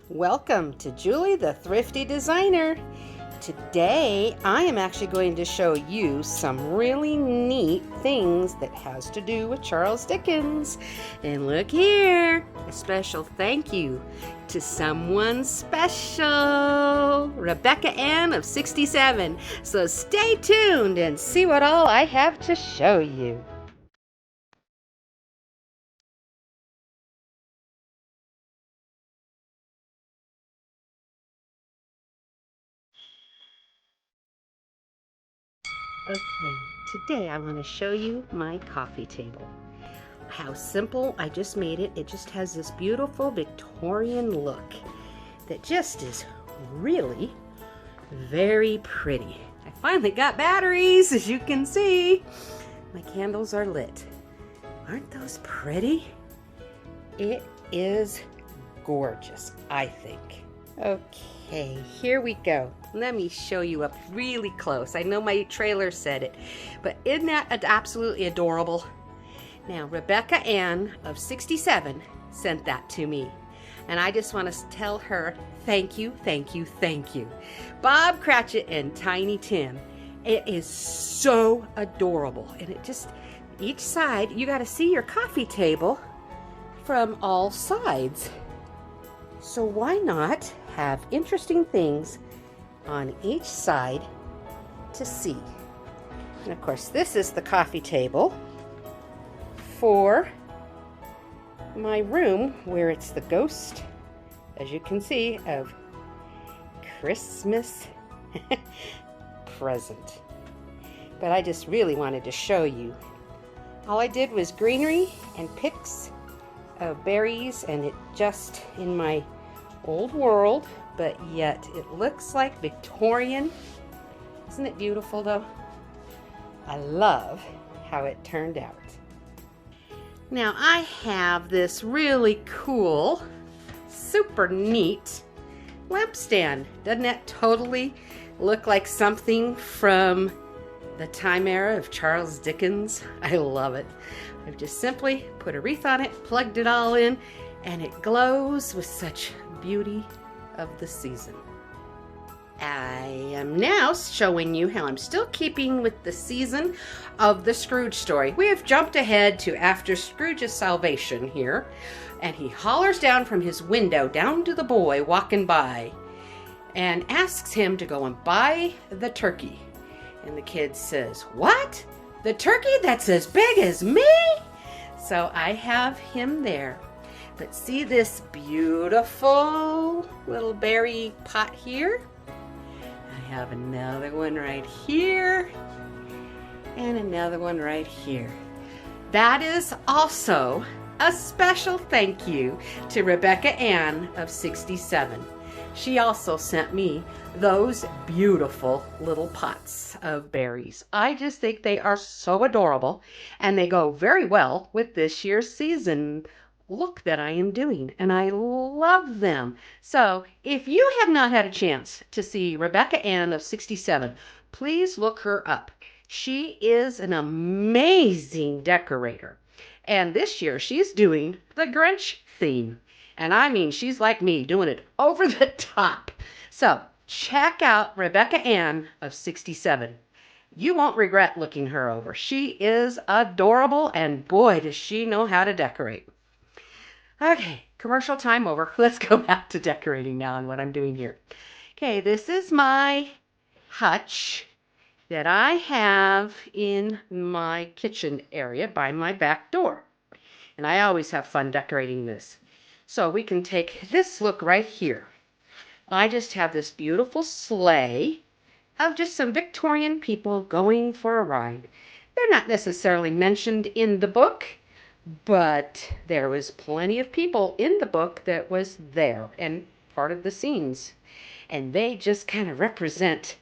Welcome to Julie the Thrifty Designer. Today I am actually going to show you some really neat things that has to do with Charles Dickens. And look here, a special thank you to someone special, Rebecca Ann of 67. So stay tuned and see what all I have to show you. Okay, today I want to show you my coffee table. How simple, I just made it. It just has this beautiful Victorian look that just is really very pretty. I finally got batteries, as you can see. My candles are lit. Aren't those pretty? It is gorgeous, I think. Okay, here we go. Let me show you up really close. I know my trailer said it, but isn't that absolutely adorable? Now, Rebecca Ann of 67 sent that to me, and I just want to tell her thank you, thank you, thank you. Bob Cratchit and Tiny Tim. It is so adorable, and it just, each side, you got to see your coffee table from all sides. So why not have interesting things on each side to see? And of course, this is the coffee table for my room, where it's the ghost, as you can see, of Christmas present. But I just really wanted to show you. All I did was greenery and picks of berries, and it just in my old world, but yet it looks like Victorian. Isn't it beautiful though? I love how it turned out. Now I have this really cool, super neat lamp stand. Doesn't that totally look like something from the time era of Charles Dickens? I love it. I've just simply put a wreath on it, plugged it all in, and it glows with such beauty of the season. I am now showing you how I'm still keeping with the season of the Scrooge story. We have jumped ahead to after Scrooge's salvation here, and he hollers down from his window down to the boy walking by and asks him to go and buy the turkey. And the kid says, "What? The turkey that's as big as me?" So I have him there. But see this beautiful little berry pot here? I have another one right here and another one right here. That is also a special thank you to Rebecca Ann of 67. She also sent me those beautiful little pots of berries. I just think they are so adorable, and they go very well with this year's season look that I am doing, and I love them. So if you have not had a chance to see Rebecca Ann of 67, please look her up. She is an amazing decorator, and this year she's doing the Grinch theme. And I mean, she's like me, doing it over the top. So check out Rebecca Ann of 67. You won't regret looking her over. She is adorable, and boy, does she know how to decorate. Okay, commercial time over. Let's go back to decorating now and what I'm doing here. Okay, this is my hutch that I have in my kitchen area by my back door. And I always have fun decorating this. So we can take this look right here. I just have this beautiful sleigh of just some Victorian people going for a ride. They're not necessarily mentioned in the book, but there was plenty of people in the book that was there and part of the scenes. And they just kind of represent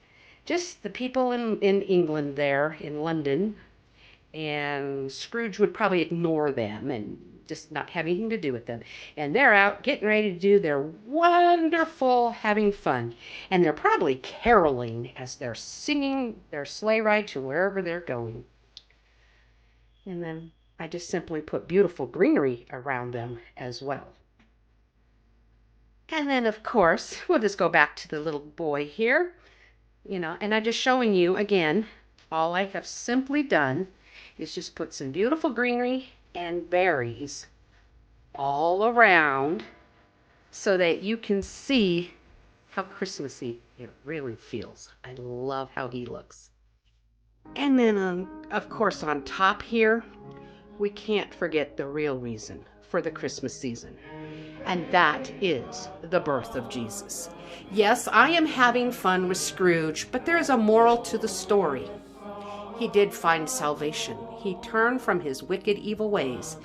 just the people in England there, in London. And Scrooge would probably ignore them and just not have anything to do with them. And they're out getting ready to do their wonderful having fun. And they're probably caroling as they're singing their sleigh ride to wherever they're going. And then I just simply put beautiful greenery around them as well. And then, of course, we'll just go back to the little boy here, and I'm just showing you again, all I have simply done is just put some beautiful greenery and berries all around so that you can see how Christmassy it really feels. I love how he looks. And then, of course, on top here, we can't forget the real reason for the Christmas season. And that is the birth of Jesus. Yes, I am having fun with Scrooge, but there's a moral to the story. He did find salvation. He turned from his wicked, evil ways,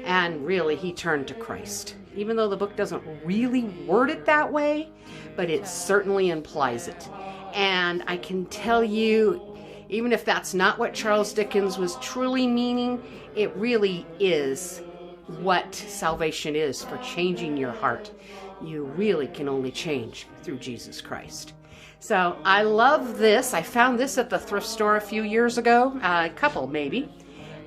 and really he turned to Christ. Even though the book doesn't really word it that way, but it certainly implies it. And I can tell you, even if that's not what Charles Dickens was truly meaning, it really is what salvation is for changing your heart. You really can only change through Jesus Christ. So I love this. I found this at the thrift store a few years ago, a couple maybe,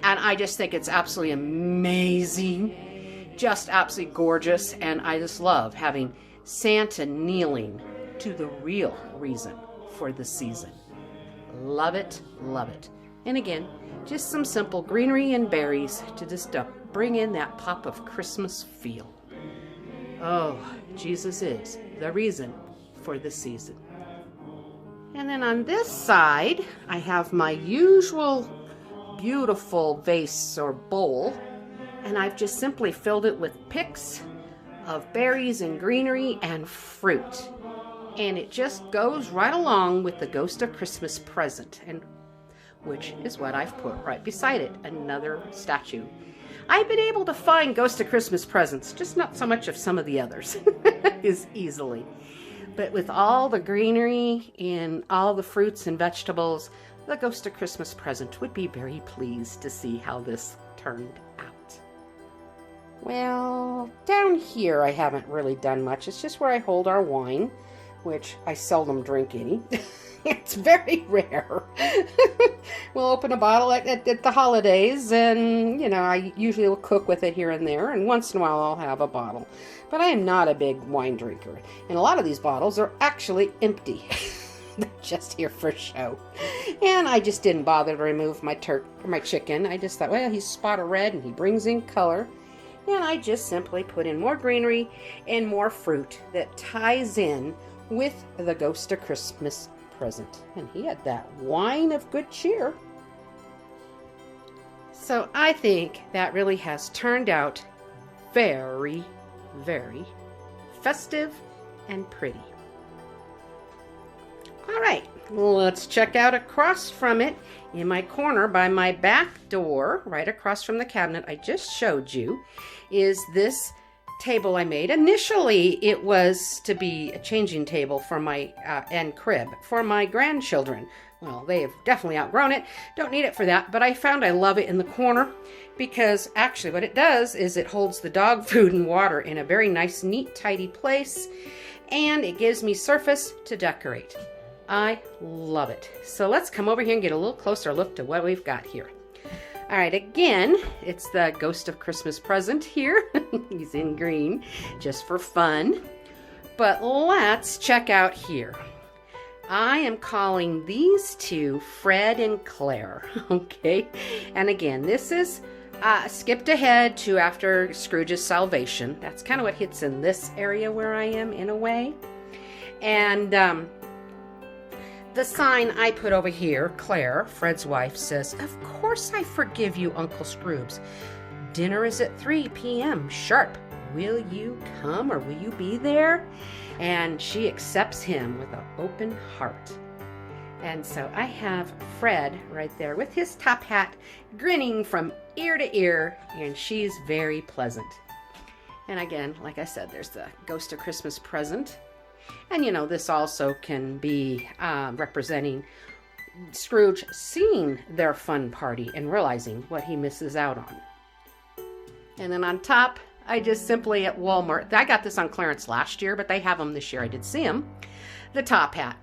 and I just think it's absolutely amazing, just absolutely gorgeous, and I just love having Santa kneeling to the real reason for the season. Love it, love it. And again, just some simple greenery and berries to just bring in that pop of Christmas feel. Oh, Jesus is the reason for the season. And then on this side, I have my usual beautiful vase or bowl, and I've just simply filled it with picks of berries and greenery and fruit. And it just goes right along with the Ghost of Christmas present, and which is what I've put right beside it, another statue. I've been able to find Ghost of Christmas presents, just not so much of some of the others, as easily. But with all the greenery and all the fruits and vegetables, the Ghost of Christmas present would be very pleased to see how this turned out. Well, down here I haven't really done much. It's just where I hold our wine, which I seldom drink any. It's very rare. We'll open a bottle at the holidays, and, I usually will cook with it here and there, and once in a while I'll have a bottle. But I am not a big wine drinker, and a lot of these bottles are actually empty. They're just here for show. And I just didn't bother to remove my chicken. I just thought, well, he's spot of red, and he brings in color. And I just simply put in more greenery and more fruit that ties in with the Ghost of Christmas present. And he had that wine of good cheer. So I think that really has turned out very, very festive and pretty. All right, let's check out across from it. In my corner by my back door, right across from the cabinet I just showed you, is this table I made. Initially, it was to be a changing table for my and crib for my grandchildren. Well, they have definitely outgrown it. Don't need it for that, but I found I love it in the corner because actually what it does is it holds the dog food and water in a very nice, neat, tidy place, and it gives me surface to decorate. I love it. So let's come over here and get a little closer look to what we've got here. All right, again, it's the Ghost of Christmas present here. He's in green, just for fun. But let's check out here. I am calling these two Fred and Claire, okay? And again, this is skipped ahead to after Scrooge's salvation. That's kind of what hits in this area where I am, in a way. And the sign I put over here, Claire, Fred's wife, says, "Of course I forgive you, Uncle Scrooge. Dinner is at 3 p.m. sharp. Will you come, or will you be there?" And she accepts him with an open heart. And so I have Fred right there with his top hat, grinning from ear to ear, and she's very pleasant. And again, like I said, there's the Ghost of Christmas present. And this also can be representing Scrooge seeing their fun party and realizing what he misses out on. And then on top, I just simply at Walmart, I got this on clearance last year, but they have them this year. I did see them. The top hat.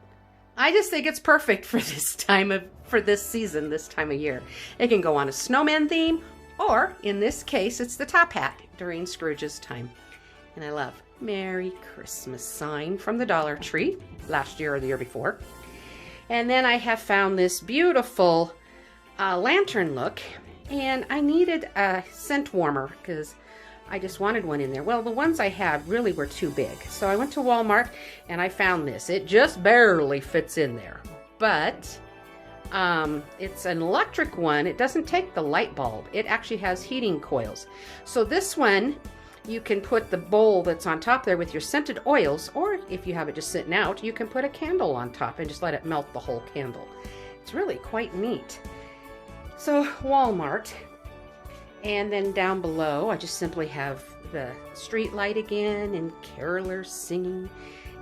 I just think it's perfect for this season, this time of year. It can go on a snowman theme, or in this case, it's the top hat during Scrooge's time. And I love Merry Christmas sign from the Dollar Tree last year or the year before. And then I have found this beautiful lantern look, and I needed a scent warmer because I just wanted one in there. Well, the ones I have really were too big. So I went to Walmart and I found this. It just barely fits in there, but it's an electric one. It doesn't take the light bulb. It actually has heating coils. So this one, you can put the bowl that's on top there with your scented oils, or if you have it just sitting out, you can put a candle on top and just let it melt the whole candle. It's really quite neat. So Walmart. And then down below, I just simply have the street light again and carolers singing.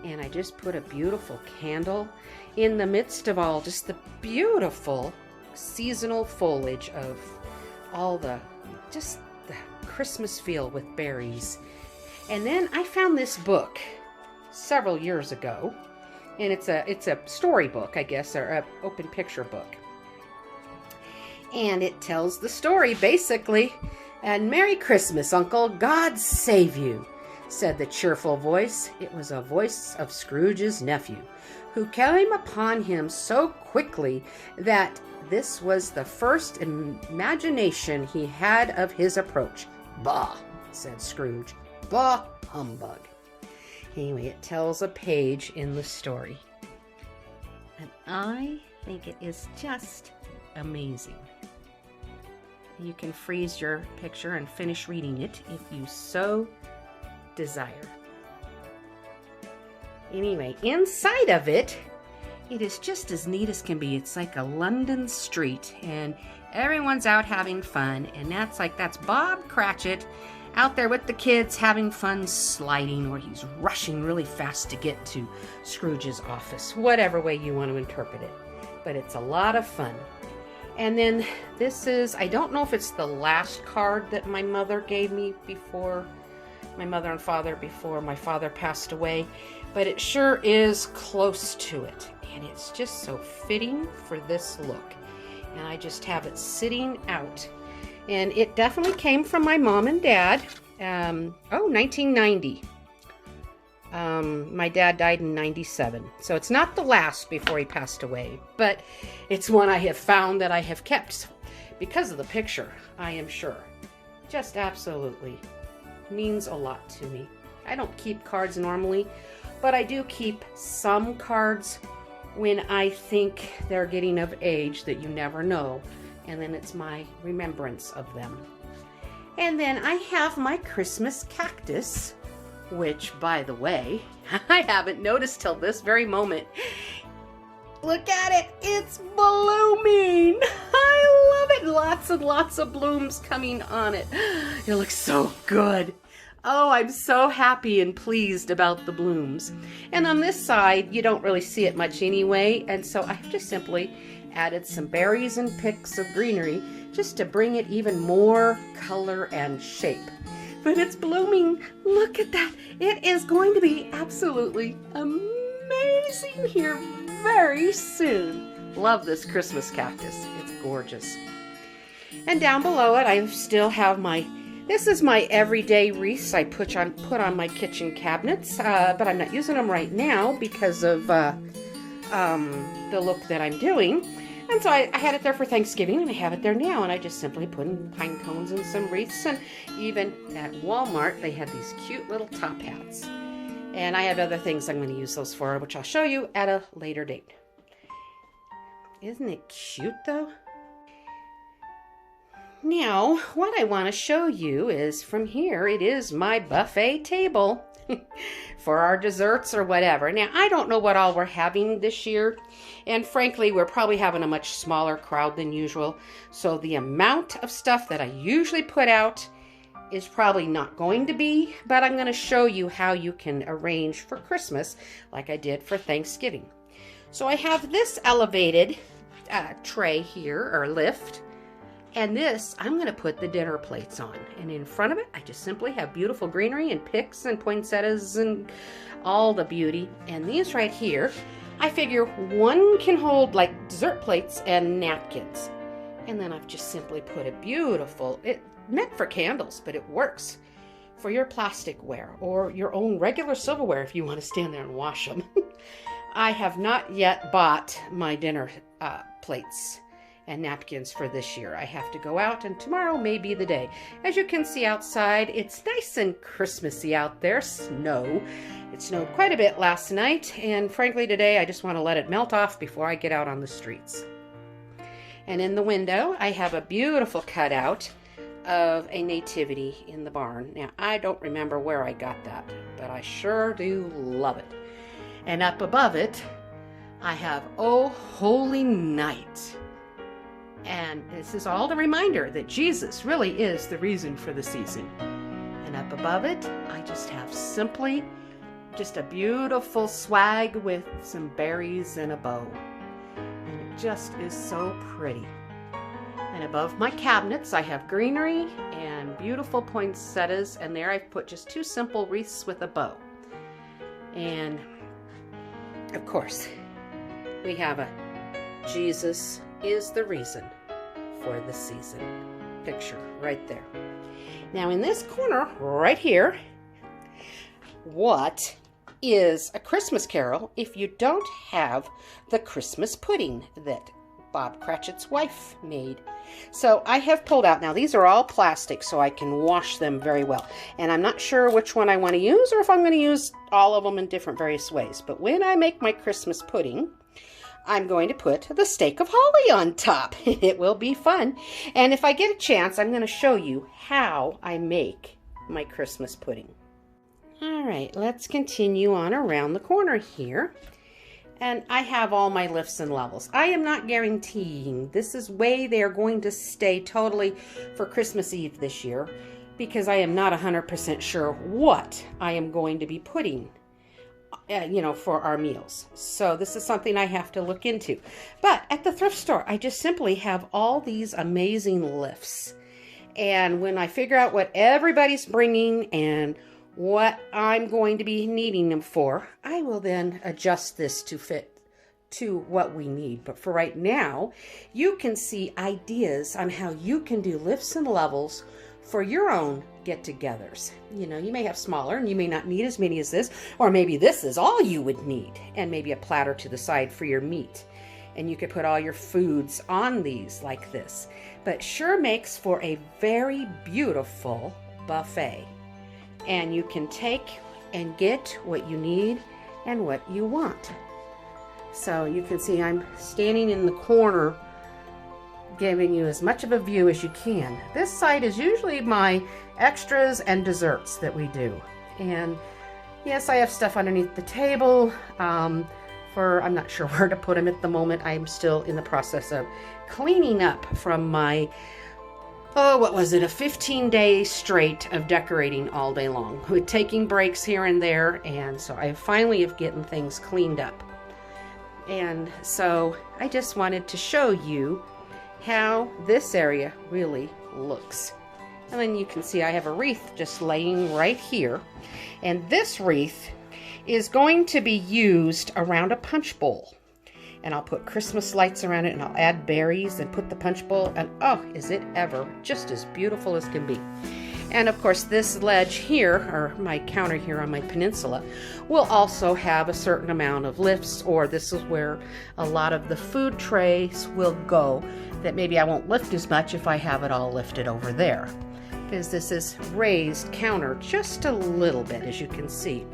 And I just put a beautiful candle in the midst of all just the beautiful seasonal foliage of all the Christmas feel with berries. And then I found this book several years ago, and it's a storybook, I guess, or an open picture book. And it tells the story basically. And Merry Christmas, Uncle, God save you, said the cheerful voice. It was a voice of Scrooge's nephew, who came upon him so quickly that this was the first imagination he had of his approach. Bah, said Scrooge. Bah, humbug. Anyway, it tells a page in the story. And I think it is just amazing. You can freeze your picture and finish reading it if you so desire. Anyway, inside of it, it is just as neat as can be. It's like a London street, and everyone's out having fun, and that's Bob Cratchit out there with the kids having fun sliding, or he's rushing really fast to get to Scrooge's office, whatever way you want to interpret it. But it's a lot of fun. And then this is, I don't know if it's the last card that my mother gave me before, my mother and father, before my father passed away, but it sure is close to it. And it's just so fitting for this look. And I just have it sitting out. And it definitely came from my mom and dad. 1990. My dad died in 97. So it's not the last before he passed away, but it's one I have found that I have kept because of the picture, I am sure. Just absolutely means a lot to me. I don't keep cards normally, but I do keep some cards when I think they're getting of age that you never know, and then it's my remembrance of them. And then I have my Christmas cactus, which, by the way, I haven't noticed till this very moment. Look at it, it's blooming. I love it. Lots and lots of blooms coming on it. It looks so good. Oh, I'm so happy and pleased about the blooms. And on this side, you don't really see it much anyway, and so I've just simply added some berries and picks of greenery just to bring it even more color and shape. But it's blooming. Look at that. It is going to be absolutely amazing here very soon. Love this Christmas cactus. It's gorgeous. And down below it, I still have this is my everyday wreaths I put on my kitchen cabinets, but I'm not using them right now because of the look that I'm doing. And so I had it there for Thanksgiving, and I have it there now, and I just simply put in pine cones and some wreaths, and even at Walmart, they had these cute little top hats. And I have other things I'm going to use those for, which I'll show you at a later date. Isn't it cute, though? Now, what I want to show you is from here, it is my buffet table for our desserts or whatever. Now, I don't know what all we're having this year, and frankly, we're probably having a much smaller crowd than usual, so the amount of stuff that I usually put out is probably not going to be, but I'm going to show you how you can arrange for Christmas like I did for Thanksgiving. So I have this elevated tray here, or lift, and this, I'm going to put the dinner plates on. And in front of it, I just simply have beautiful greenery and picks and poinsettias and all the beauty. And these right here, I figure one can hold like dessert plates and napkins. And then I've just simply put a beautiful, it meant for candles, but it works for your plasticware or your own regular silverware if you want to stand there and wash them. I have not yet bought my dinner plates and napkins for this year. I have to go out, and tomorrow may be the day. As you can see outside, it's nice and Christmassy out there. Snow. It snowed quite a bit last night, and frankly today I just want to let it melt off before I get out on the streets. And in the window I have a beautiful cutout of a nativity in the barn. Now I don't remember where I got that, but I sure do love it. And up above it I have Oh Holy Night. And this is all the reminder that Jesus really is the reason for the season. And up above it I just have simply just a beautiful swag with some berries and a bow. And it just is so pretty. And above my cabinets I have greenery and beautiful poinsettias, and there I've put just 2 simple wreaths with a bow. And of course we have a Jesus is the reason for the season picture right there. Now in this corner right here, what is a Christmas carol if you don't have the Christmas pudding that Bob Cratchit's wife made? So I have pulled out, now these are all plastic so I can wash them very well, and I'm not sure which one I want to use or if I'm going to use all of them in different various ways. But when I make my Christmas pudding, I'm going to put the stake of holly on top. It will be fun. And if I get a chance, I'm going to show you how I make my Christmas pudding. All right, let's continue on around the corner here. And I have all my lifts and levels. I am not guaranteeing this is way they are going to stay totally for Christmas Eve this year, because I am not 100% sure what I am going to be putting for our meals. So this is something I have to look into. But at the thrift store, I just simply have all these amazing lifts. And when I figure out what everybody's bringing and what I'm going to be needing them for, I will then adjust this to fit to what we need. But for right now, you can see ideas on how you can do lifts and levels for your own get-togethers. You may have smaller and you may not need as many as this, or maybe this is all you would need, and maybe a platter to the side for your meat. And you could put all your foods on these like this. But sure makes for a very beautiful buffet. And you can take and get what you need and what you want. So you can see I'm standing in the corner giving you as much of a view as you can. This side is usually my extras and desserts that we do. And yes, I have stuff underneath the table I'm not sure where to put them at the moment. I'm still in the process of cleaning up from my a 15-day straight of decorating all day long, with taking breaks here and there, and so I finally have gotten things cleaned up. And so I just wanted to show you how this area really looks. And then you can see I have a wreath just laying right here, and this wreath is going to be used around a punch bowl. And I'll put Christmas lights around it, and I'll add berries and put the punch bowl, and oh, is it ever just as beautiful as can be. And of course this ledge here, or my counter here on my peninsula, will also have a certain amount of lifts, or this is where a lot of the food trays will go, that maybe I won't lift as much if I have it all lifted over there, because this is raised counter just a little bit, as you can see.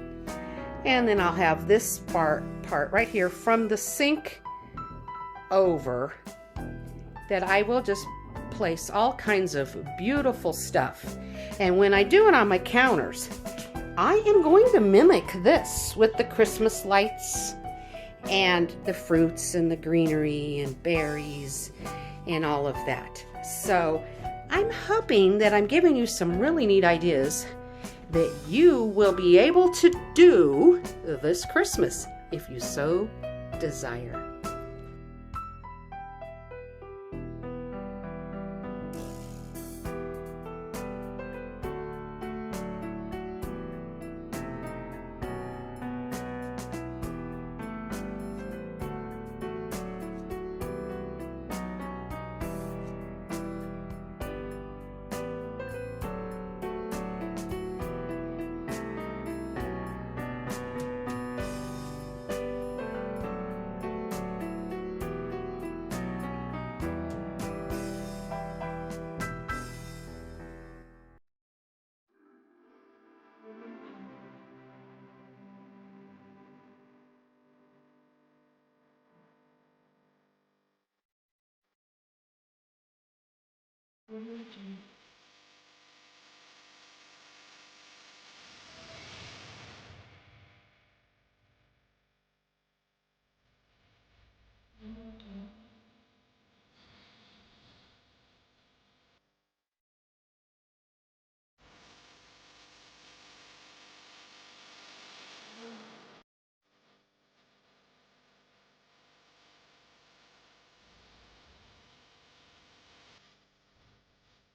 And then I'll have this part right here from the sink over, that I will just place all kinds of beautiful stuff. And when I do it on my counters, I am going to mimic this with the Christmas lights and the fruits and the greenery and berries and all of that. So I'm hoping that I'm giving you some really neat ideas that you will be able to do this Christmas if you so desire.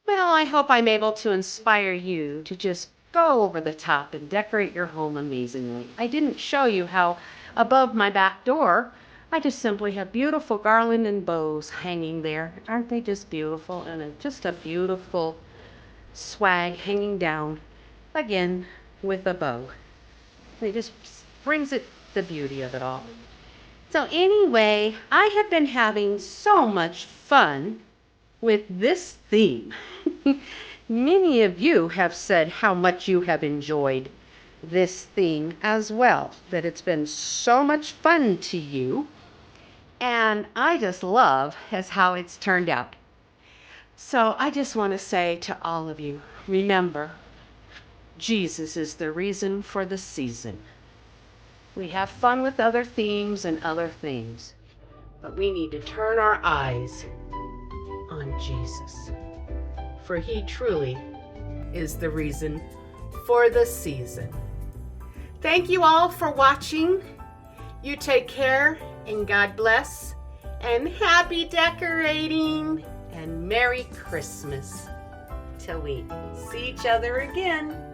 Well, I hope I'm able to inspire you to just go over the top and decorate your home amazingly. I didn't show you how above my back door, I just simply have beautiful garland and bows hanging there. Aren't they just beautiful? And just a beautiful swag hanging down, again, with a bow. It just brings it the beauty of it all. So anyway, I have been having so much fun with this theme. Many of you have said how much you have enjoyed this theme as well, that it's been so much fun to you, and I just love as how it's turned out. So I just want to say to all of you, remember, Jesus is the reason for the season. We have fun with other themes and other things, but we need to turn our eyes on Jesus, for he truly is the reason for the season. Thank you all for watching. You take care and God bless, and happy decorating and Merry Christmas till we see each other again.